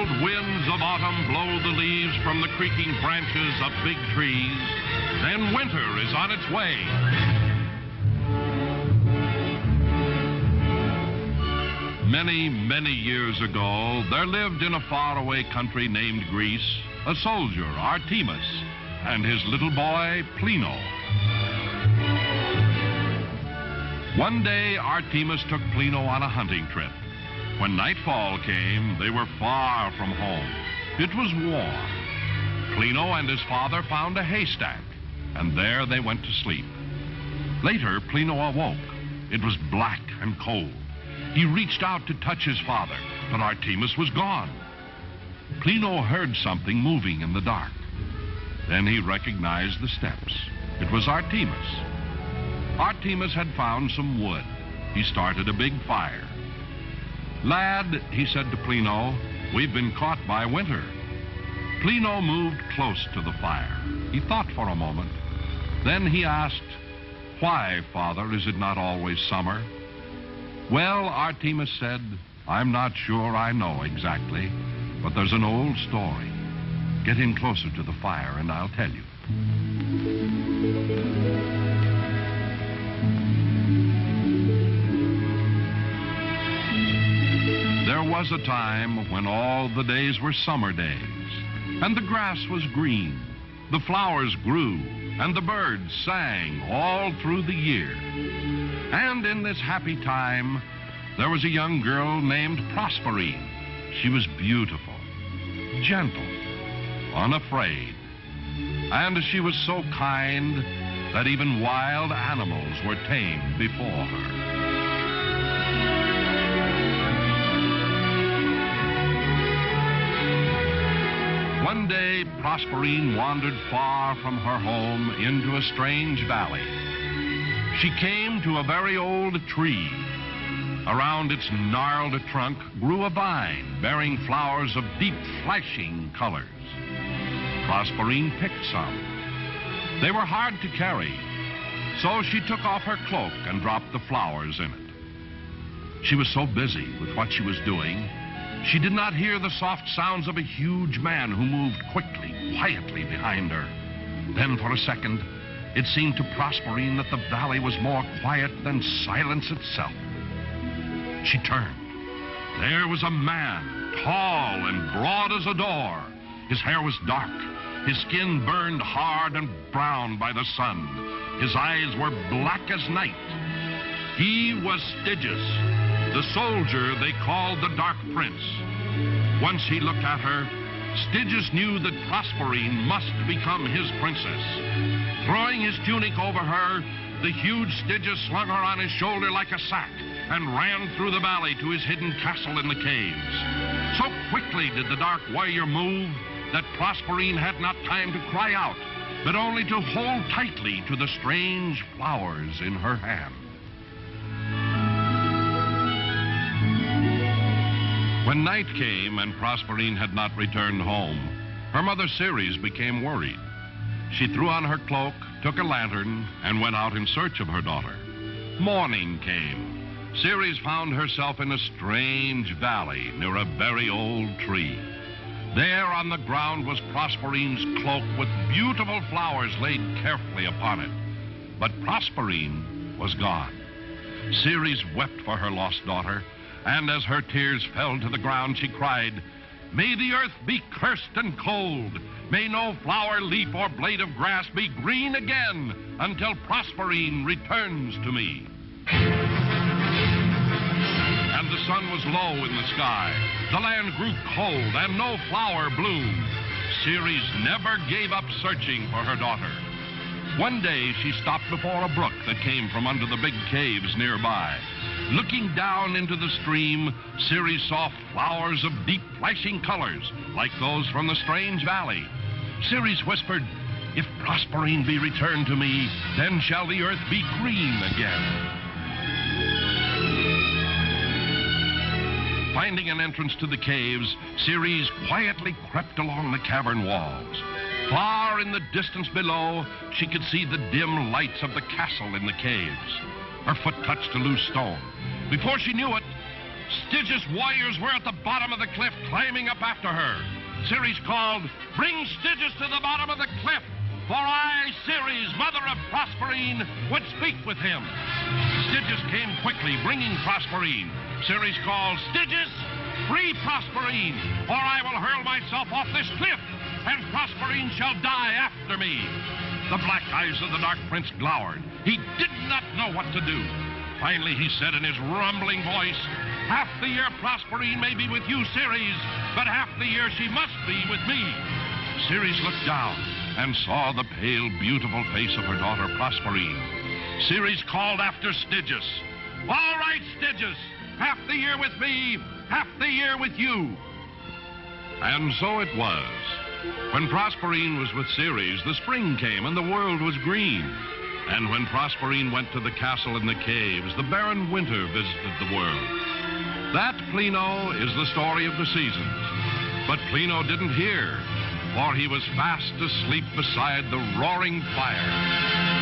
cold winds of autumn blow the leaves from the creaking branches of big trees, then winter is on its way. Many, many years ago, there lived in a faraway country named Greece a soldier, Artemis, and his little boy, Plino. One day, Artemis took Plino on a hunting trip. When nightfall came, they were far from home. It was warm. Plino and his father found a haystack, and there they went to sleep. Later, Plino awoke. It was black and cold. He reached out to touch his father, but Artemis was gone. Plino heard something moving in the dark. Then he recognized the steps. It was Artemis. Artemis had found some wood. He started a big fire. "Lad," he said to Plino, "we've been caught by winter." Plino moved close to the fire. He thought for a moment. Then he asked, "Why, Father, is it not always summer?" "Well," Artemis said, "I'm not sure I know exactly, but there's an old story. Get in closer to the fire and I'll tell you." There was a time when all the days were summer days, and the grass was green, the flowers grew, and the birds sang all through the year. And in this happy time, there was a young girl named Proserpine. She was beautiful, gentle, unafraid, and she was so kind that even wild animals were tamed before her. One day, Proserpine wandered far from her home into a strange valley. She came to a very old tree. Around its gnarled trunk grew a vine bearing flowers of deep, flashing colors. Proserpine picked some. They were hard to carry, so she took off her cloak and dropped the flowers in it. She was so busy with what she was doing, she did not hear the soft sounds of a huge man who moved quickly, quietly behind her. Then for a second, it seemed to Proserpine that the valley was more quiet than silence itself. She turned. There was a man, tall and broad as a door. His hair was dark. His skin burned hard and brown by the sun. His eyes were black as night. He was Stygius, the soldier they called the Dark Prince. Once he looked at her, Stygius knew that Proserpine must become his princess. Throwing his tunic over her, the huge Stygius slung her on his shoulder like a sack and ran through the valley to his hidden castle in the caves. So quickly did the dark warrior move that Proserpine had not time to cry out, but only to hold tightly to the strange flowers in her hand. When night came and Proserpine had not returned home, her mother Ceres became worried. She threw on her cloak, took a lantern, and went out in search of her daughter. Morning came. Ceres found herself in a strange valley near a very old tree. There on the ground was Proserpine's cloak with beautiful flowers laid carefully upon it. But Proserpine was gone. Ceres wept for her lost daughter, and as her tears fell to the ground, she cried, "May the earth be cursed and cold. May no flower, leaf, or blade of grass be green again until Proserpine returns to me." And the sun was low in the sky. The land grew cold and no flower bloomed. Ceres never gave up searching for her daughter. One day she stopped before a brook that came from under the big caves nearby. Looking down into the stream, Ceres saw flowers of deep flashing colors like those from the strange valley. Ceres whispered, "If Proserpine be returned to me, then shall the earth be green again." Finding an entrance to the caves, Ceres quietly crept along the cavern walls. Far in the distance below, she could see the dim lights of the castle in the caves. Her foot touched a loose stone. Before she knew it, Stygius' warriors were at the bottom of the cliff, climbing up after her. Ceres called, "Bring Stygius to the bottom of the cliff, for I, Ceres, mother of Proserpine, would speak with him." Stygius came quickly, bringing Proserpine. Ceres called, "Stygius, free Proserpine, or I will hurl myself off this cliff, and Proserpine shall die after me." The black eyes of the Dark Prince glowered. He did not know what to do. Finally, he said in his rumbling voice, "Half the year Proserpine may be with you, Ceres, but half the year she must be with me." Ceres looked down and saw the pale, beautiful face of her daughter Proserpine. Ceres called after Stygius, "All right, Stygius, half the year with me, half the year with you." And so it was. When Proserpine was with Ceres, the spring came and the world was green. And when Proserpine went to the castle in the caves, the barren winter visited the world. That, Plino, is the story of the seasons. But Plino didn't hear, for he was fast asleep beside the roaring fire.